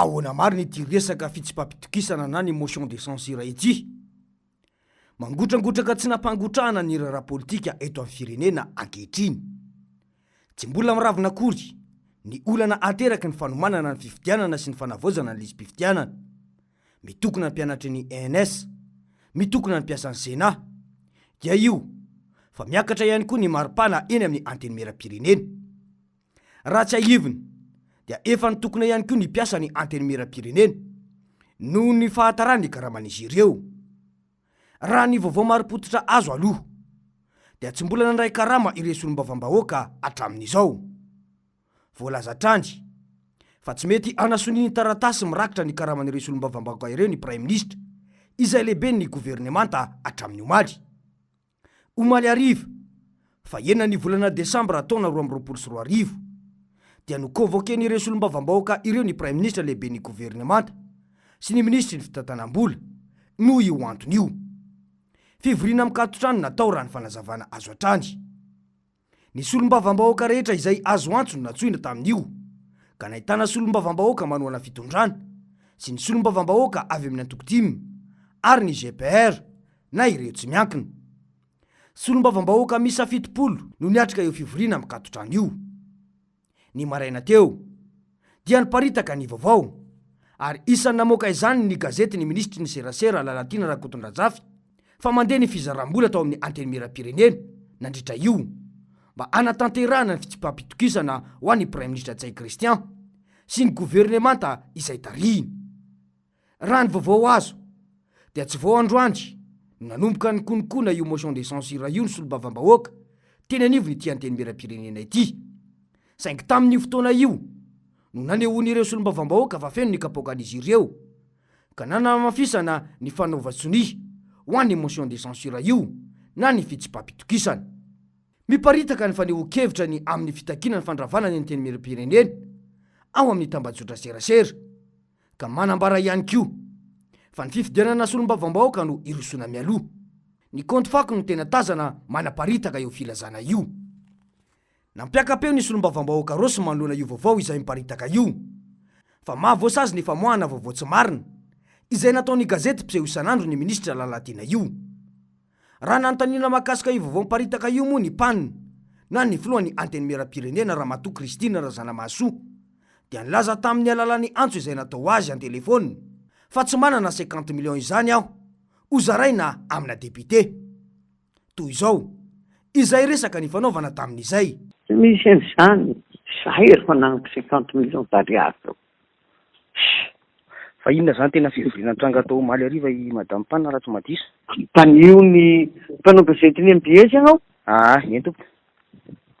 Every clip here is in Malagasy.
ahoana marina ity resaka fitsipapitokisana na ny motion de censure ity. Mangotragotraka tsy nampangotrahana ny raharaha politika eto amin'ny firenena ankehitriny. Tsy mbola miravina akory ny olana ateraky ny fanomanana ny fifidianana sy ny fanavaozana ny lisim-pifidianana. Mitokona ny mpianatry ny ENS, mitokona ny mpiasan'ny Sénat. Dia io fa miakatra ihany koa ny maripana eny amin'ny antenimieram-pirenena. Raha tsy ahivina dia efa nitokona ihany koa ny mpiasa ny antenimieram-pirenena noho ny fahatarany karaman'izy ireo. Raha ny vaovao maripototra azo aloha dia tsy mbola nandray karama ireo solombavam-bahoaka hatramin'izao. Voalaza trandry fa tsy mety anasony ny taratasy mirakitra ny karaman'ireo solombavam-bahoaka ireo ny Prime Ministre izay lehibe ny gouvernemanta hatramin'ny omaly. Omaly ariva fa enina ny volana Desambra taona 2024 dia nokonvoken'ireo solombavam-bahoaka ireo ny Prime Ministre lehibe ny gouvernemanta sy ny ministry ny fitantanam-bola noho io antony io. Fivoriana mikatotrano natao raha ny fanazavana azo atrany. Ny solombavam-bahoaka rehetra izay azo antony natsoina tamin'io ka nahitana solombavam-bahoaka manoana fitondrana sy ny solombavam-bahoaka avy amin'ny antoko-dimy ary ny GPR na ireo tsy miankina. Solombavam-bahoaka misa 70 no niatrika eo fivoriana mikatotrano io. Ny maraina teo dia niparitaka ny vaovao ary isan'ny namoaka izany ny gazety ny ministry ny serasera Lalatiana Rakotondrazafy fa mandeha ny fizaram-bola tao amin'ny antenimieram-pirenena nandritra io mba anatanterahana ny fitsipapitokisana ho an'ny Prime Ministre Tsay Christian sy ny gouvernemanta izay tarihiny. Raha ny vaovao azo dia tsy vao androandry no nanomboka ny konokona io motion de censure io ny solombavam-bahoaka teny anivo ny ity antenimieram-pirenena ity. Saingy tamin'io fotoana io no nanehoan'ireo solombavam-bahoaka fa feno ny kapoakan'izy ireo ka nanamafisana ny fanaova-tsony ho an'ny motion de censure io na ny fitsipapitokisana. Miparitaka ny fanehoan-kevitra ny amin'ny fitakiana ny fandravana ny antenimieram-pirenena ao amin'ny tambajotra serasera ka manambara ihany koa fa ny fifidianana solombavam-bahoaka no irosona mialoha. Ny compte fako no tena tazana manaparitaka io filazana io. Nampiakapeo ny solombavam-bahoaka rosy manoloana io vaovao izay miparitaka io fa mahavoasazy ny famoahana vaovao tsy marina izay nataon'ny gazety mpiseho isanandro ny ministra Lalatiana io. Raha nanontaniana mahakasika io vaovao miparitaka io moa ny mpanina na ny filohan'ny antenimieram-pirenena Ramatoa Christine Razanamahasoa dia nilaza tamin'ny alalan'ny antso izay natao azy an-telefony fa tsy manana 50 millions izany aho ho zaraina amina depite. Toy izao izay resaka ny fanaovana tamin'izay. Misy an'izany zahay efa nanako 50 millions d'ariary. Fa inona zany tena fivoriana tranga tao omaly ariva i madame Panina raha tsy madisa? Panio ny mpanao gazety ny MBS ianao? Eny tompo.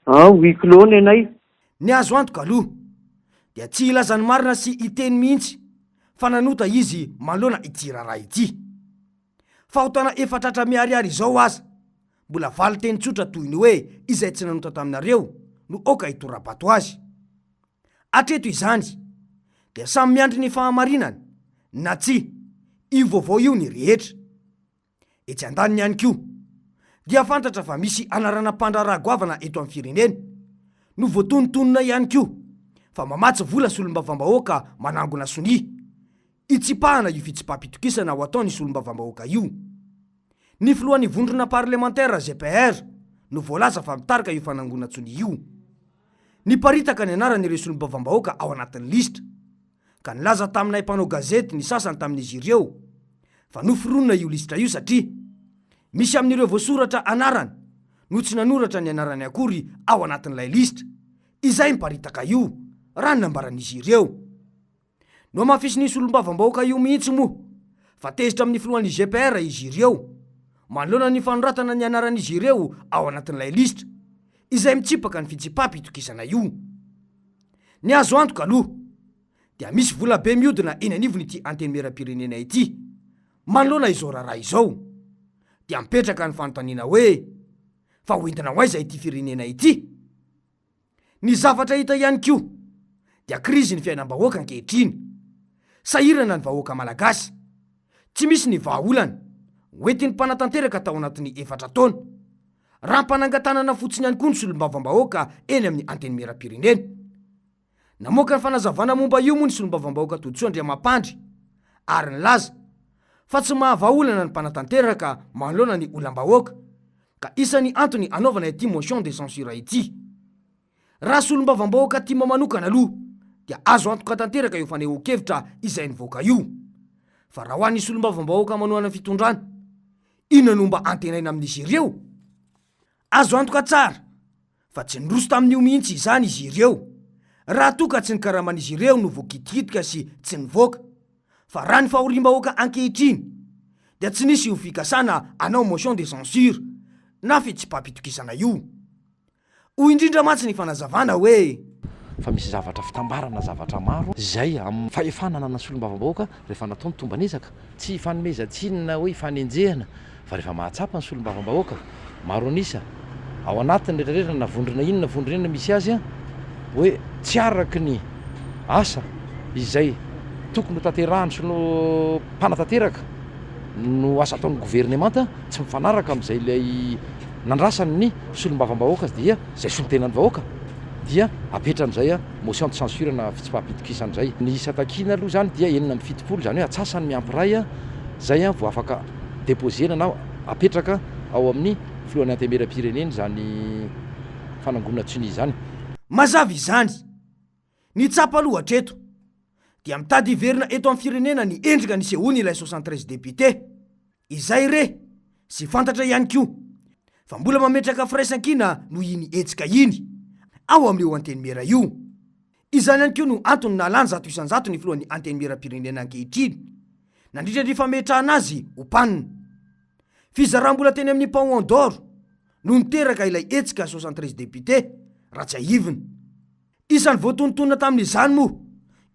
Huis clos ny anay. Ny azo antoka aloha dia tsy ilazany marina sy iteny mihitsy fa nanota izy manoloana ity raharaha ity. Fahotana efatratra miariary izao aza mbola valy teny tsotra toy ny hoe izay tsy nanota taminareo no oka hitorabato azy. Atreto izany dia samy miandry ny fahamarinany na tsy io vaovao io ny rehetra. Etsy andaniny ihany koa dia fantatra fa misy anarana mpandraraha goavana eto amin'ny firenena no voatonontonona ihany koa fa mamatsy vola solombavam-bahoaka manangona soni itsipahana io fitsipapitokisana ho ataony solombavam-bahoaka io. Ny filohan'ny vondrona parlementaire GPR no voalaza fa mitarika io fanangonan-tsony io. Niparitaka ny anaran'ireo solombavam-bahoaka ao anatin'ny listra ka nilaza taminay mpanao gazety ny sasany tamin'izy ireo fa noforonina io listra io satria misy amin'ireo voasoratra anarany no tsy nanoratra ny anarany akory ao anatin'ilay listra izay miparitaka io raha nambaran'izy ireo. No mafisy ny solombavam-bahoaka io mihitsy moa fa tezitra amin'ny filohan'ny GPR izy ireo manoloana ny fanoratana ny anaran'izy ireo ao anatin'ilay listra izay mitsipaka ny fitsipapitokisana io. Ny azo antoka aloha dia misy vola be miodina eny anivony ity antenimieram-pirenena ity manoloana izao raharaha izao dia mipetraka ny fanontaniana hoe fa hoentina ho aiza ity firenena ity. Ny zavatra hita ihany koa dia krizy ny fiainam-bahoaka ankehitriny. Sahirana ny vahoaka malagasy, tsy misy ny vahaolana hoentin'ny mpanatanteraka tao anatin'ny 4 taona. Raha mpanangatanana fotsiny ihany koa ny solombavam-bahoaka eny amin'ny antenimieram-pirenena. Namoaka ny fanazavana momba io moa ny solombavambahoaka Tojoa Andriamampandry ary nilaza fa tsy mahavaolana ny mpanatanteraka manoloana ny olam-bahoaka ka isany antony anaovana ity motion de censure ity. Raha solombavambahoaka tima manokana aloha dia azo antoka tanteraka io fanehoan-kevitra izay nivoaka io. Fa raha ho an'ny solombavambahoaka manohana fitondrana, inona no mba antenaina amin'izy ireo? Azo antoka tsara fa tsy niroso tamin'io mihitsy izany izy ireo, raha toka tsy nikaraman'izy ireo no voakitikitika sy tsy nivoaka. Fa raha ny fahorim-bahoaka ankehitriny dia tsy nisy io fikasana anao motion de censure na fitsipapitokisana io. Hoy indrindra matsy ny fanazavana hoe fa misy zavatra fitambarana zavatra maro zay amin'ny fahefanana na solombavambahoaka rehefa natao ny tombanezaka, tsy fanomezan-tsinona hoe fanenjehana fa rehefa mahatsapa ny solombavambahoaka maro anisa ao anatiny rehetrarehetra na vondrona inona vondrona inona misy azy a hoe tsy araky ny asa izay tokony ho tanterahany sy no mpanatanteraka no asa ataon'ny gouvernemanta tsy mifanaraka amin'izay ilay nandrasany ny solombavambahoaka dia zay solontenan'ny vahoaka dia apetran'izay a motion de censure na fitsipahapitokisan'izay. Ny isa takina aloha zany dia 7 zany hoe atsasany miampyray a zay a vo afaka deposena na apetraka ao amin'ny filohan'ny antemeram-pireneny zany fanangonana tsiny zany. mazava izany ny tsapa aloha hatreto dia mitady iverina eto amin'ny firenena ny endrika nisehoany ilay 73 député izay re sy fantatra ihany koa fa mbola mametraka firaisan-kina no iny etsika iny ao amin'io antenimera io. Izany ihany koa no antony nalany 100% ny filohan'ny antenimera-pirenena ankehitriny nandritra ny fametrahana azy ho mpanina. Fizaram-bola teny amin'ny Paon d'Or no niteraka ilay etsika 73 député raha tsy ahivina. Isan'ny voatontonona tamin'izany moa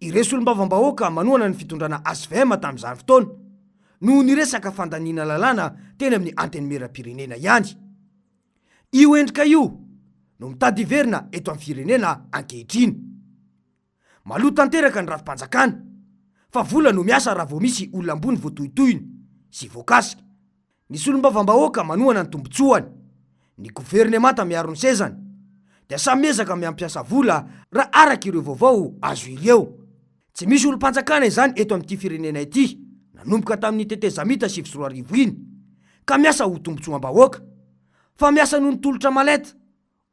ireo solombavambahoaka manohana ny fitondrana ASVM tamin'izany fotoana no niresaka fandaniana lalàna teny amin'ny antenimera-pirenena ihany. Io endrika io no mitady iverina eto amin'ny firenena ankehitriny. Maloto tanteraka ny rafi-panjakana fa vola no miasa raha vao misy olona ambony voatohitohiny sy voakasika. Ny solombavambahoaka manohana ny tombotsoany, ny gouvernemanta miaro ny sezany dia samy miezaka miampiasa vola raha araka ireo vaovao azo ireo. Tsy misy olo-panjakana izany eto amin'ity firenena ity nanomboka tamin'ny tetezamita 7 iny ka miasa ho tombotsoam-bahoaka fa miasa noho ny tolotra maleta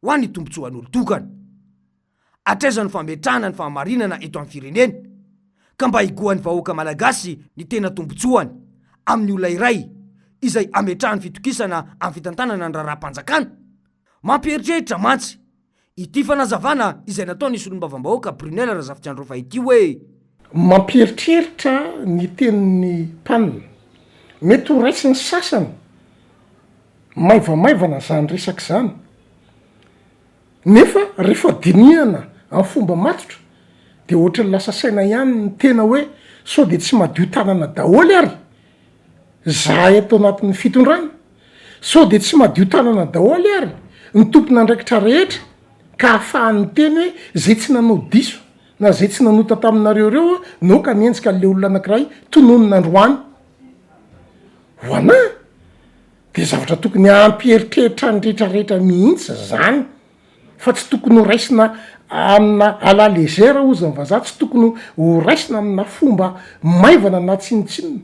ho an'ny tombotsoan'olo tokana. Atrezany fametrahana ny fahamarinana eto amin'ny firenena ka mba higoan'ny vahoaka malagasy ny tena tombotsoany amin'ny olona iray izay ametrahany fitokisana amin'ny fitantanana ny raharaham-panjakana. Mampieritreritra mantsy ity fanazavana izay nataony solombavambahoaka Brunel Razafintsandraofa ity hoe mampieritreritra ny tenin'ny mpanina mety ho raisy ny sasany maivamaivana zany resaka zany nefa rehefa dinihana amin'ny fomba matotra de ohatra ny lasa saina ihany ny tena hoe sao de tsy madio tanana daholy ary zahay atao anatin'ny fitondrana, sao de tsy madio tanana daholy ary ny tompona andraikitra rehetra ka ahafahan'ny teny hoe zay tsy nanao diso na zay tsy nanota taminareo reo no ka nienjika n'le olona anankiray tononona androany ho ana de zavatra tokony ampyeritreritra ny rehetrarehetra mihitsy zany fa tsy tokony ho raisina amina ala lezera ozy ny vazaha, tsy tokony ho raisina amina fomba maivana na tsinitsinina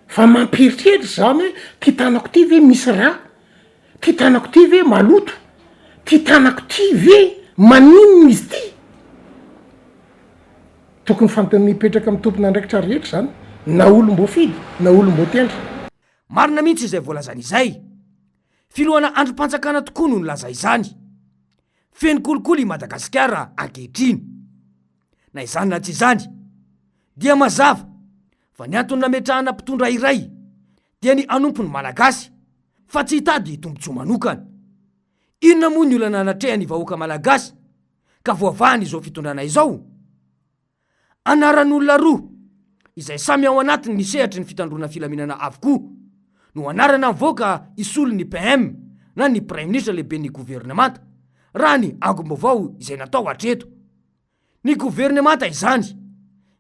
fa mampieritreritra zany hoe ty tanako ty ve misy raha, ty tanako ty ve maloto, ty tanako ty ve maninona izy ty. Tokony fantany mipetraka amin'ny tompona andraikitra rehetra zany na olom-bo fidy na olom-bo tendra. Marina mihitsy izay voalazany izay. Filohana androm-panjakana tokoa no nilaza izany. Feno kolikoly i Madagasikara ankehitriny. Na izany na tsy izany dia mazava fa ny antony nametrahana mpitondra iray dia ny anompony malagasy fa tsy hitady tombotsoa manokana. Inona moa ny olana anatrehany vahoaka malagasy ka voavahany izao fitondrana izao? Anaran'olona roa izay samy ao anatiny ny sehatry ny fitandrona filaminana avokoa no anarana mivoaka isolo ny PM na ny Prime Ministre lehibe ny gouvernemanta raha ny angom-baovao izay natao hatreto. Ny gouvernemanta izany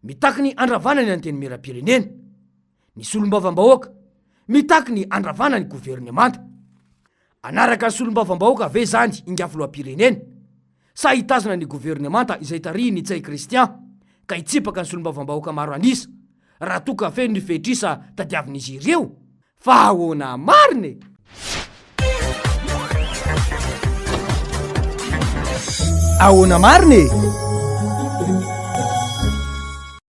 mitaky ny andravana ny antenimera-pirenena, ny solombavambahoaka mitaky ny andravana ny gouvernemanta. Anaraka ny solombavambahoaka ve zany ingafy loha-pirenena sa hitazana ny governemanta izay tarihy ny tsay kristian ka hitsipaka ny solombavam-bahoaka maro anisa raha toka fe ny fetrisa tadiavin'izy ireo fa ahoana mariny. Ahoana mariny